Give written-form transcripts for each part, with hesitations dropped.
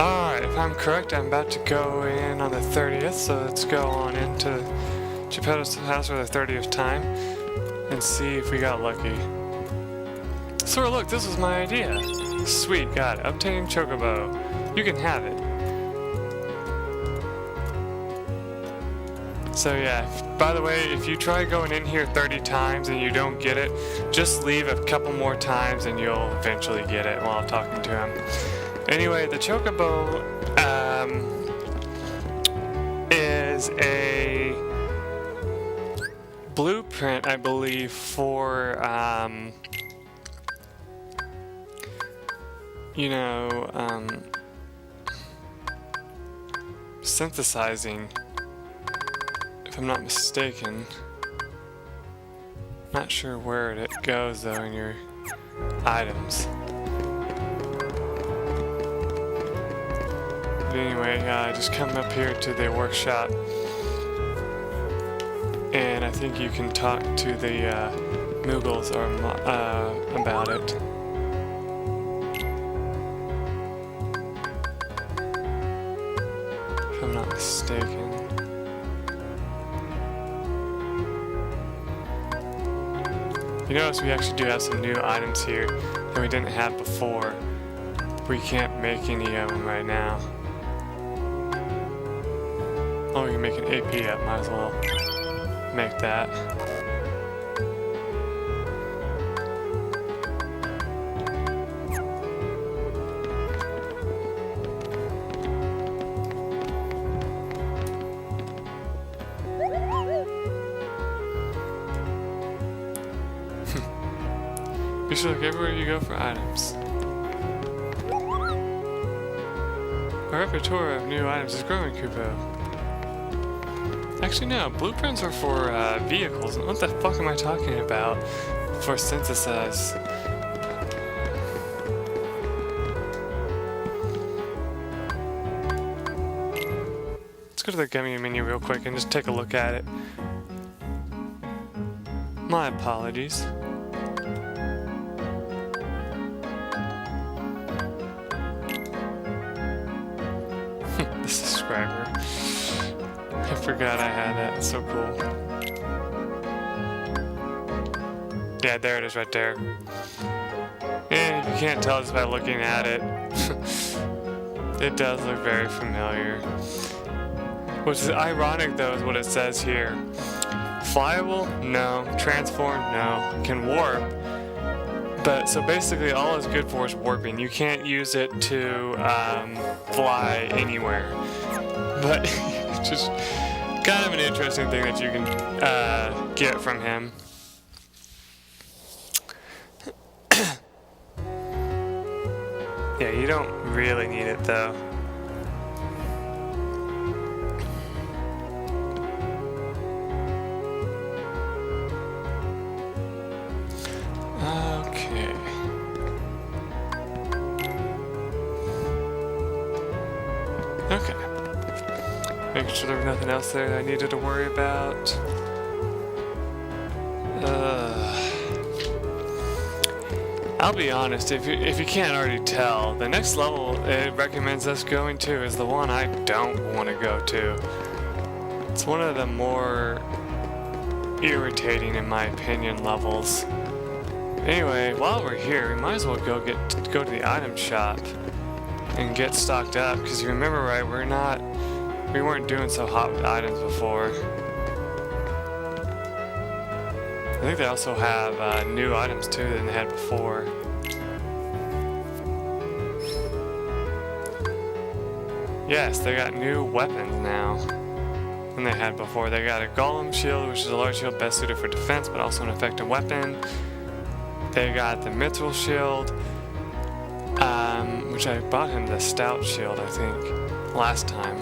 Alright, if I'm correct, I'm about to go in on the 30th, so let's go on into Geppetto's house for the 30th time and see if we got lucky. So look, this was my idea. Sweet, got it. Obtaining Chocobo. You can have it. So yeah, by the way, if you try going in here 30 times and you don't get it, just leave a couple more times and you'll eventually get it while talking to him. Anyway, the Chocobo is a blueprint, I believe, for synthesizing, if I'm not mistaken. Not sure where it goes though in your items. But anyway, just come up here to the workshop, and I think you can talk to the Moogles about it. If I'm not mistaken. You notice we actually do have some new items here that we didn't have before. We can't make any of them right now. Oh, we can make an AP up, might as well make that. You should look everywhere you go for items. Our repertoire of new items is growing, Kupo. Actually, no. Blueprints are for vehicles. What the fuck am I talking about? For synthesize. Let's go to the gummy menu real quick and just take a look at it. My apologies. The subscriber. I forgot I had that. It's so cool. Yeah, there it is right there. And if you can't tell just by looking at it, it does look very familiar. Which is ironic though is what it says here. Flyable? No. Transform? No. Can warp. But so basically all it's good for is warping. You can't use it to fly anywhere. But it's just kind of an interesting thing that you can get from him. Yeah, you don't really need it though. Okay. Okay. Making sure there was nothing else there that I needed to worry about. I'll be honest, if you can't already tell, the next level it recommends us going to is the one I don't want to go to. It's one of the more irritating, in my opinion, levels. Anyway, while we're here, we might as well go to the item shop and get stocked up, because you remember, right, we weren't doing so hot with items before. I think they also have new items too than they had before. Yes, they got new weapons now than they had before. They got a golem shield, which is a large shield best suited for defense, but also an effective weapon. They got the mithril shield, which I bought him the stout shield, I think, last time.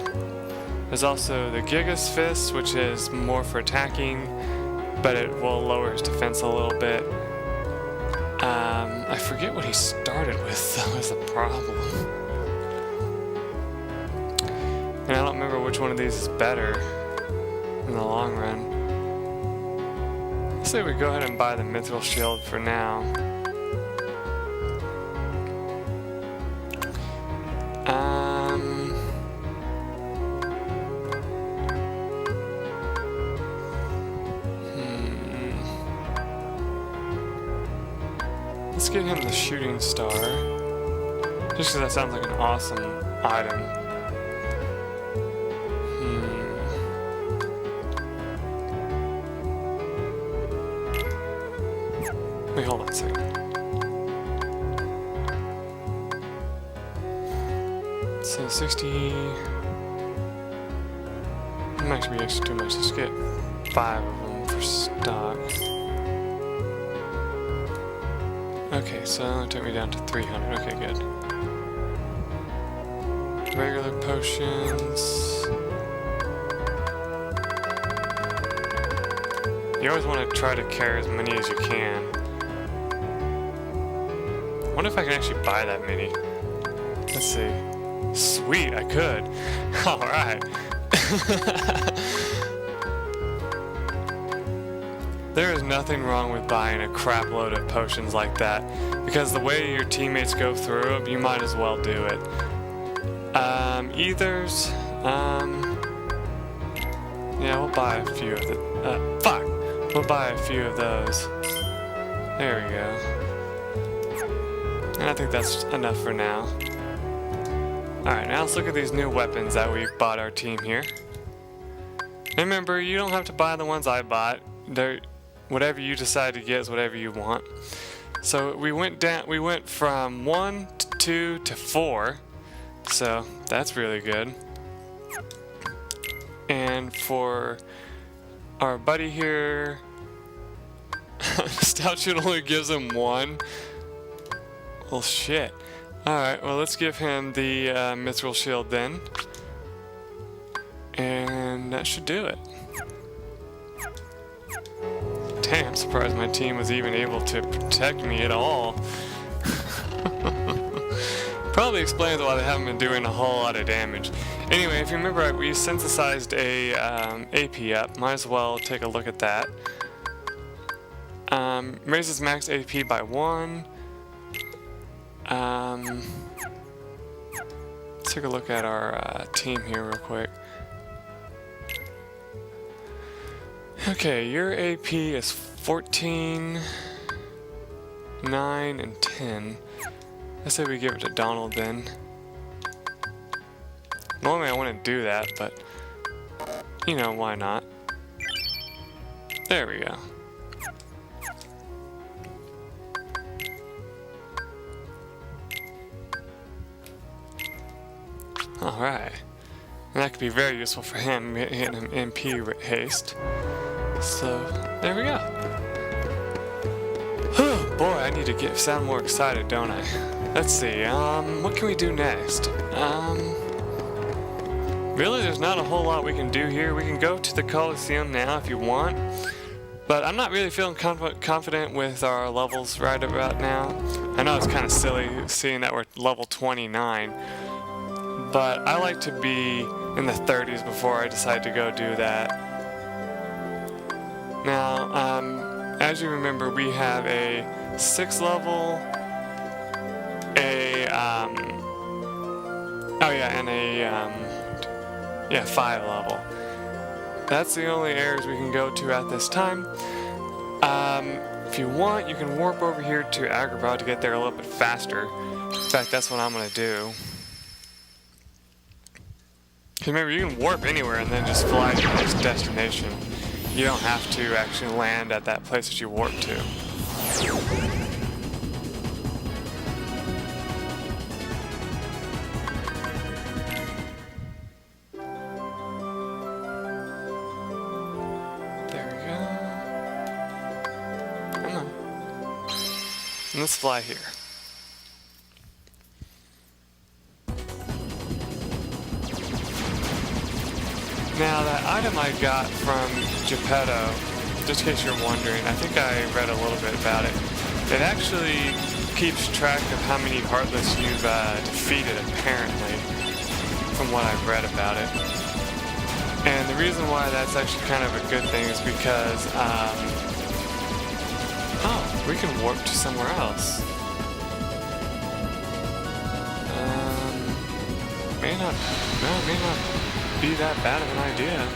There's also the Giga's Fist, which is more for attacking, but it will lower his defense a little bit. I forget what he started with, though, is the problem. And I don't remember which one of these is better in the long run. Let's say we go ahead and buy the mithril shield for now. get him the shooting star. Just because that sounds like an awesome item. Wait, hold on a second. So 60... That might actually be extra too much. Let's get 5 of them for stock. Okay, so it took me down to 300. Okay, good. Regular potions. You always want to try to carry as many as you can. I wonder if I can actually buy that many. Let's see. Sweet, I could. Alright. There is nothing wrong with buying a crap load of potions like that, because the way your teammates go through them, you might as well do it. Ethers, yeah, we'll buy a few of the, we'll buy a few of those. There we go. And I think that's enough for now. Alright, now let's look at these new weapons that we bought our team here. And remember, you don't have to buy the ones I bought. Whatever you decide to get is whatever you want. So we went from 1 to 2 to 4. So that's really good. And for our buddy here, Stout Shoot only gives him 1. Well, shit. Alright, well, let's give him the Mithril Shield then. And that should do it. Damn, I'm surprised my team was even able to protect me at all. Probably explains why they haven't been doing a whole lot of damage. Anyway, if you remember, we synthesized a AP up. Might as well take a look at that. Raises max AP by 1. Let's take a look at our team here real quick. Okay, your AP is 14, 9, and 10. Let's say we give it to Donald then. Normally I wouldn't do that, but you know, why not? There we go. Alright. And that could be very useful for him, hitting him MP haste. So, there we go. Oh boy, I need to sound more excited, don't I? Let's see, what can we do next? Really, there's not a whole lot we can do here. We can go to the Coliseum now if you want. But I'm not really feeling confident with our levels right about now. I know it's kind of silly seeing that we're level 29. But I like to be in the 30s before I decide to go do that. Now, as you remember, we have a 6 level, and a 5 level. That's the only areas we can go to at this time. If you want, you can warp over here to Agrabah to get there a little bit faster. In fact, that's what I'm going to do. Remember, you can warp anywhere and then just fly to your next destination. You don't have to actually land at that place that you warp to. There we go. Come on. And let's fly here. Now, that item I got from Geppetto, just in case you're wondering, I think I read a little bit about it. It actually keeps track of how many Heartless you've defeated, apparently, from what I've read about it. And the reason why that's actually kind of a good thing is because, oh, we can warp to somewhere else. May not be that bad of an idea.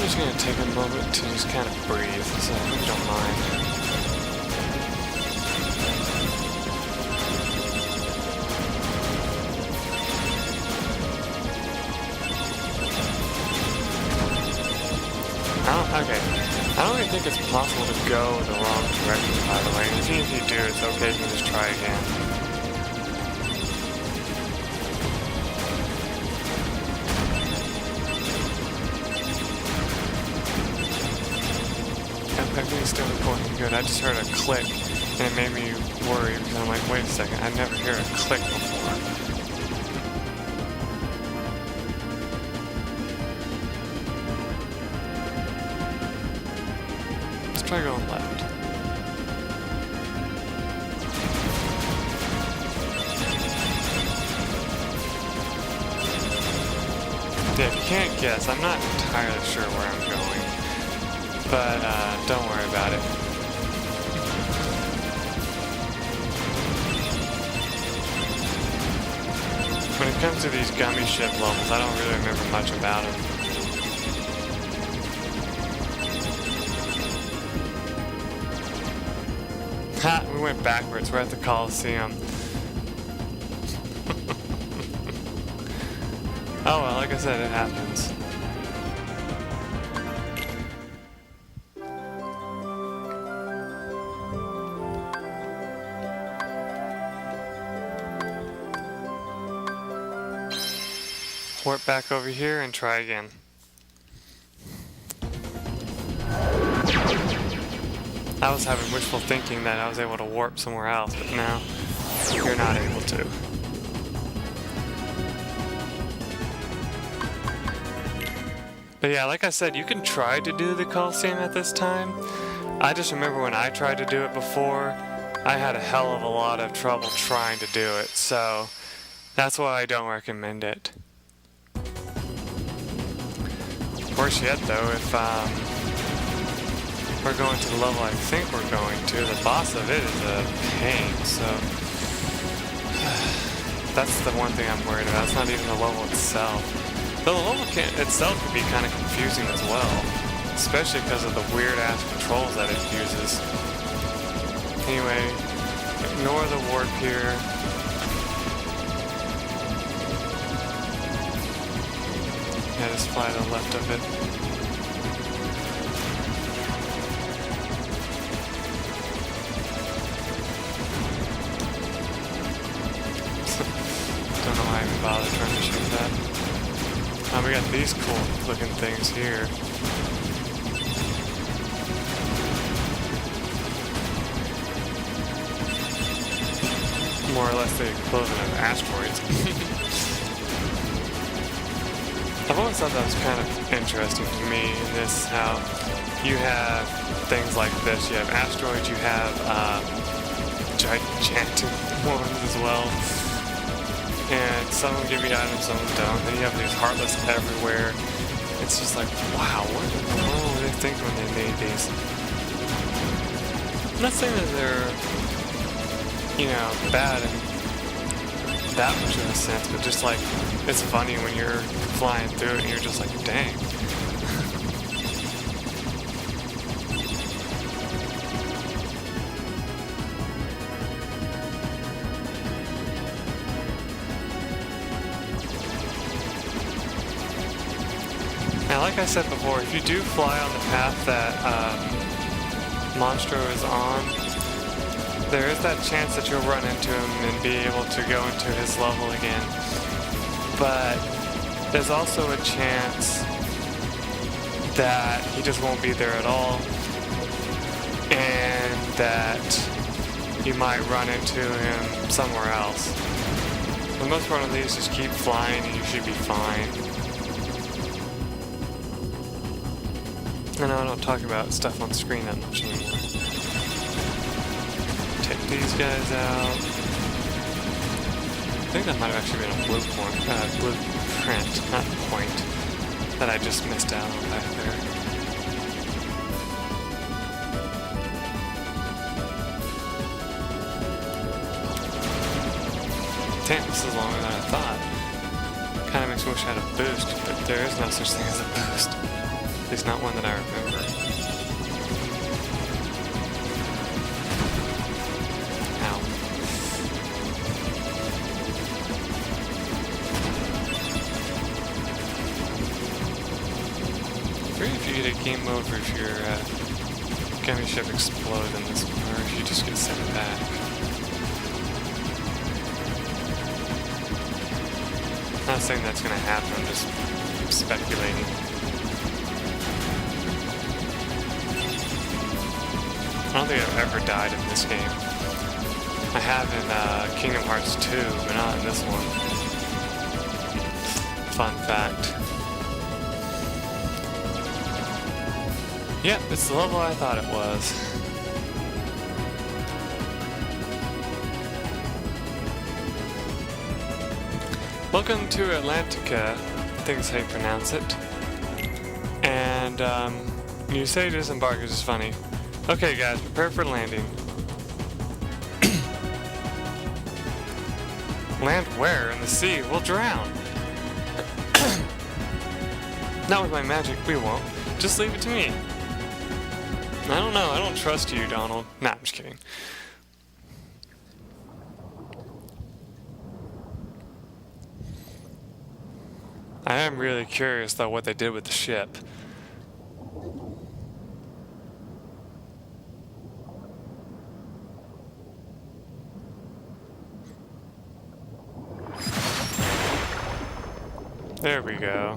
just gonna take a moment to just kind of breathe, so I hope you don't mind. Okay. I don't even think it's possible to go the wrong direction, by the way. And even if you do, it's okay, you can just try again. Everything's still going good. I just heard a click, and it made me worry, because I'm like, wait a second, I never heard a click before. Try going left. Yeah, if you can't guess, I'm not entirely sure where I'm going, but don't worry about it. When it comes to these gummy ship levels, I don't really remember much about them. Ha! We went backwards. We're at the Coliseum. Oh well, like I said, it happens. Warp back over here and try again. I was having wishful thinking that I was able to warp somewhere else, but now you're not able to. But yeah, like I said, you can try to do the Coliseum at this time. I just remember when I tried to do it before, I had a hell of a lot of trouble trying to do it, so that's why I don't recommend it. Worse yet though, if we're going to the level I think we're going to, the boss of it is a pain, so that's the one thing I'm worried about. It's not even the level itself. Though the level itself can be kind of confusing as well, especially because of the weird-ass controls that it uses. Anyway, ignore the warp here. Yeah, just fly to the left of it. Don't know why I even bothered trying to shoot that. Oh, we got these cool looking things here. More or less the equivalent of asteroids. I've always thought that was kind of interesting to me in this, how you have things like this. You have asteroids, you have gigantic ones as well. And some of them give you items, some of them don't. Then you have these heartless everywhere. It's just like, wow, what in the world were they thinking when they made these? I'm not saying that they're, you know, bad in that much of a sense, but just like, it's funny when you're flying through it and you're just like, dang. Now, like I said before, if you do fly on the path that Monstro is on, there is that chance that you'll run into him and be able to go into his level again. But there's also a chance that he just won't be there at all, and that you might run into him somewhere else. For the most part of these, just keep flying and you should be fine. I know I don't talk about stuff on screen that much anymore. Take these guys out. I think that might have actually been a blueprint, not point, that I just missed out on back there. Damn, this is longer than I thought. Kind of makes me wish I had a boost, but there is no such thing as a boost. At least not one that I remember. Ow. Great if you get a game over if your enemy ship explodes in this one, or if you just get sent back. Not saying that's gonna happen, I'm just speculating. I don't think I've ever died in this game. I have in Kingdom Hearts 2, but not in this one. Fun fact. Yep, it's the level I thought it was. Welcome to Atlantica, I think is how you pronounce it. And you say disembark, which is funny. Okay guys, prepare for landing. Land where? In the sea? We'll drown. Not with my magic, we won't. Just leave it to me. I don't know, I don't trust you, Donald. Nah, I'm just kidding. I am really curious though what they did with the ship. There we go.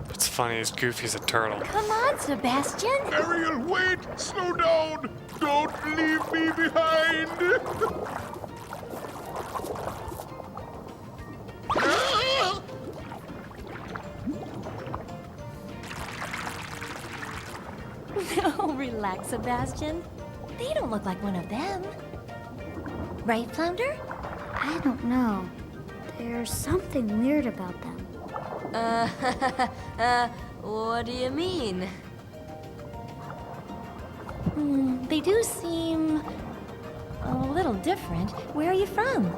What's funny is Goofy's a turtle. Come on, Sebastian. Ariel, wait! Slow down! Don't leave me behind! Oh, relax, Sebastian. They don't look like one of them. Right, Flounder? I don't know. There's something weird about them. What do you mean? They do seem a little different. Where are you from?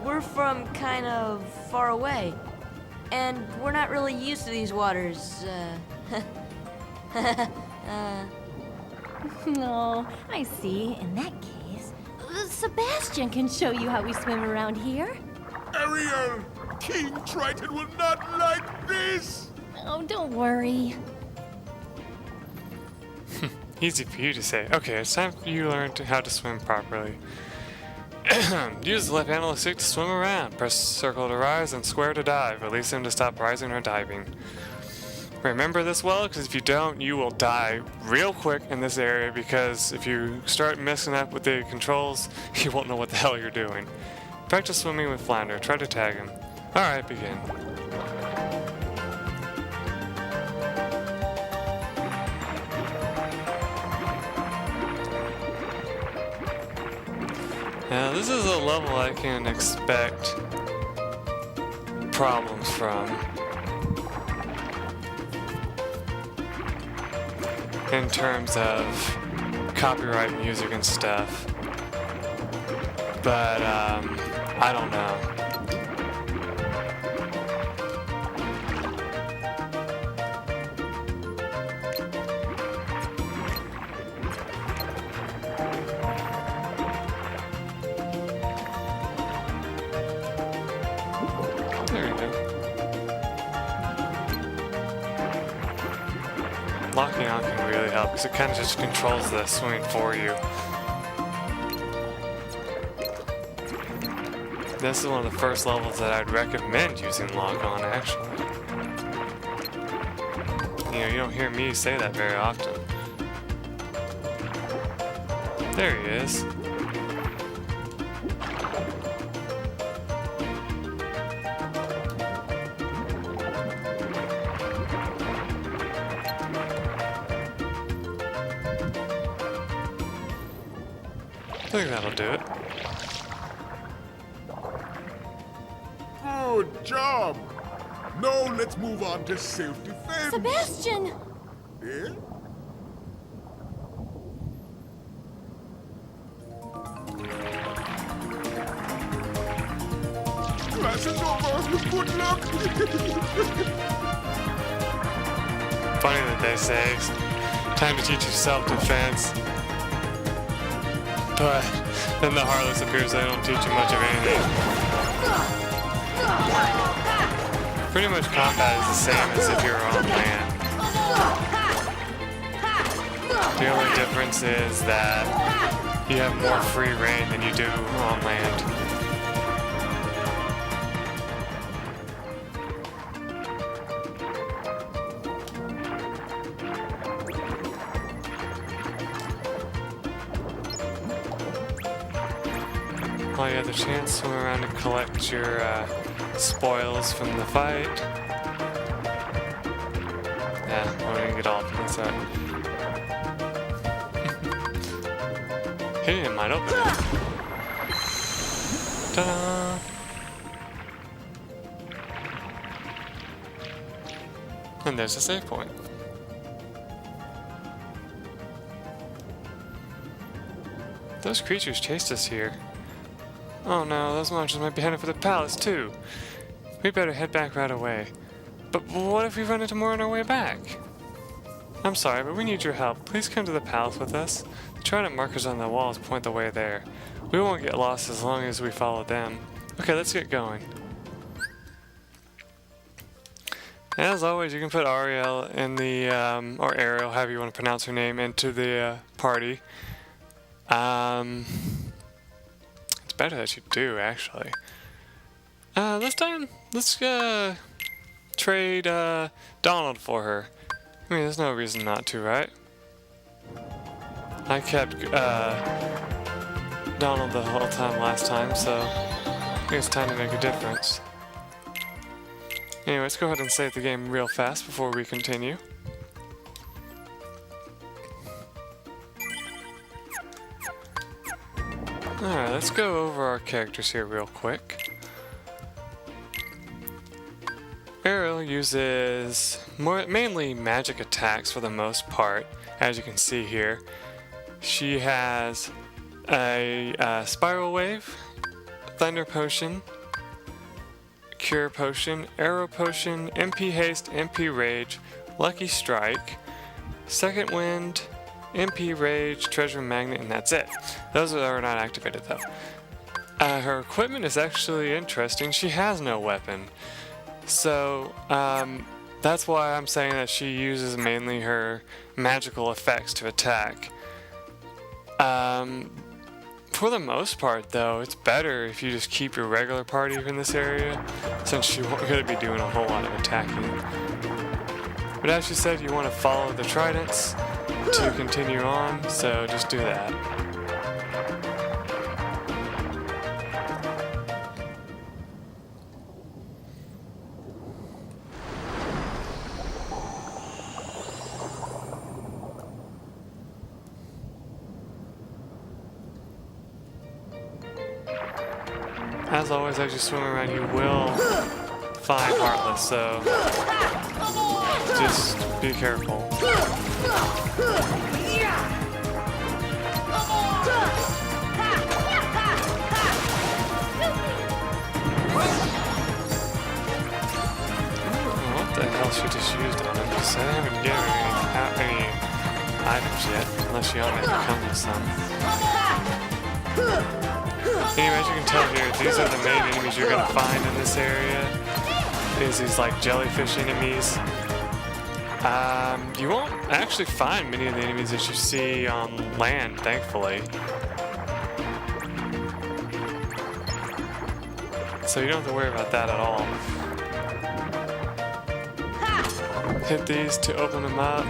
We're from kind of far away. And we're not really used to these waters, Oh, I see. In that case, Sebastian can show you how we swim around here. Ariel! King Triton will not like this! Oh, don't worry. Easy for you to say. Okay, it's time for you to learn how to swim properly. Use the left analog stick to swim around. Press circle to rise and square to dive. Release him to stop rising or diving. Remember this well, because if you don't, you will die real quick in this area, because if you start messing up with the controls, you won't know what the hell you're doing. Practice swimming with Flounder. Try to tag him. Alright, begin. Now, this is a level I can expect problems from. In terms of copyright music and stuff. But, I don't know. There we go. Locking on can really help because it kind of just controls the swimming for you. This is one of the first levels that I'd recommend using lock on, actually. You know, you don't hear me say that very often. There he is. I think that'll do it. Good job! Now let's move on to safety fence. Sebastian! Eh? session's over. Good luck. Funny that they say time to teach you self-defense. But then the Heartless appears they don't teach you much of anything. Pretty much combat is the same as if you were on land. The only difference is that you have more free reign than you do on land. While you have the chance, swim around and collect your spoils from the fight. Yeah, we're gonna get all from inside. Hey, it might open it. Ta-da! And there's a save point. Those creatures chased us here. Oh no, those monsters might be heading for the palace too. We better head back right away. But what if we run into more on our way back? I'm sorry, but we need your help. Please come to the palace with us. The trident markers on the walls point the way there. We won't get lost as long as we follow them. Okay, let's get going. As always, you can put Ariel in the, or Ariel, however you want to pronounce her name, into the party. It's better that you do, actually. Let's trade Donald for her. I mean, there's no reason not to, right? I kept Donald the whole time last time, so I think it's time to make a difference. Anyway, let's go ahead and save the game real fast before we continue. Alright, let's go over our characters here real quick. Ariel uses mainly magic attacks for the most part, as you can see here. She has a Spiral Wave, Thunder Potion, Cure Potion, Arrow Potion, MP Haste, MP Rage, Lucky Strike, Second Wind, MP Rage, Treasure Magnet, and that's it. Those are not activated though. Her equipment is actually interesting. She has no weapon. So, that's why I'm saying that she uses mainly her magical effects to attack. For the most part though, it's better if you just keep your regular party in this area, since you're going to be doing a whole lot of attacking. But as she said, you want to follow the tridents to continue on, so just do that. As always, as you swim around, you will find Heartless, so just be careful. What the hell she just used on him? Because I haven't given her any items yet, unless she already comes with some. Anyway, as you can tell here, these are the main enemies you're going to find in this area. These like jellyfish enemies. You won't actually find many of the enemies that you see on land, thankfully. So you don't have to worry about that at all. Hit these to open them up.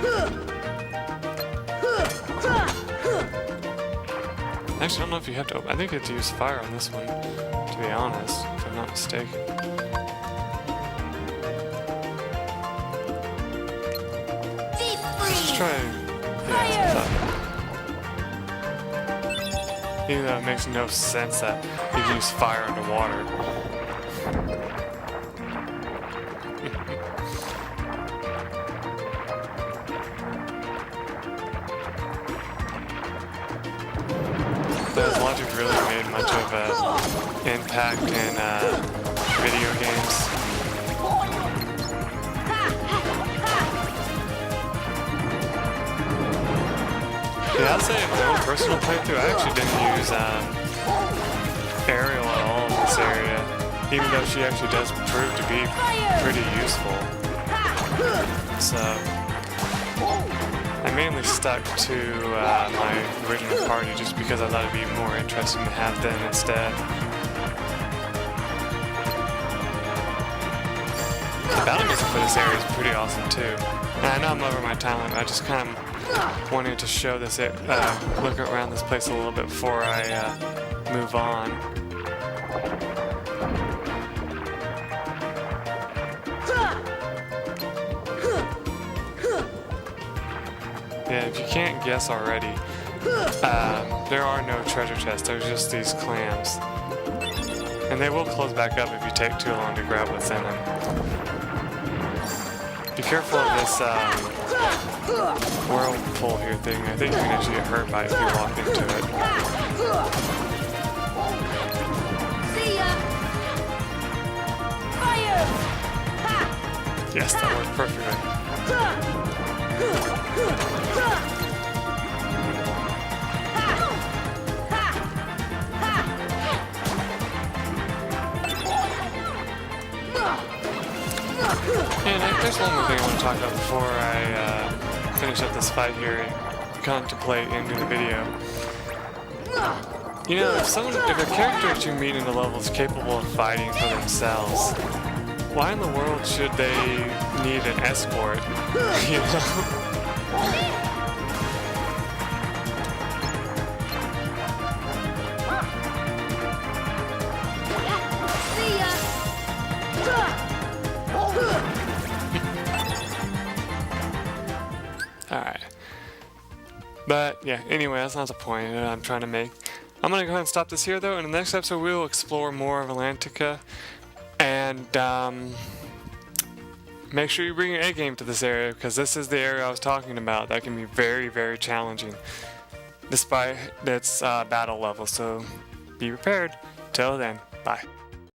Actually, I don't know if you have to open. I think you have to use fire on this one, to be honest, if I'm not mistaken. Let's try. Yeah, even though it makes no sense that you can use fire underwater. Does logic really made much of an impact in video games. Yeah, I'll say in my own personal playthrough, I actually didn't use Ariel at all in this area, even though she actually does prove to be pretty useful. So I mainly stuck to my original party just because I thought it'd be more interesting to have them instead. The battle music for this area is pretty awesome too. And I know I'm over my time limit, I just kind of wanted to show this, look around this place a little bit before I move on. Yeah, if you can't guess already, there are no treasure chests, there's just these clams. And they will close back up if you take too long to grab what's in them. Be careful of this whirlpool here thing. I think you can actually get hurt by it if you walk into it. See ya! Fire! Yes, that worked perfectly. And there's one more thing I want to talk about before I finish up this fight here and contemplate ending the video. You know, if a character that you meet in the level is capable of fighting for themselves, why in the world should they need an escort? You know? Alright. But, yeah, anyway, that's not the point that I'm trying to make. I'm going to go ahead and stop this here, though. In the next episode, we will explore more of Atlantica. And, make sure you bring your A game to this area, because this is the area I was talking about. That can be very, very challenging, despite its battle level. So, be prepared. Till then, bye.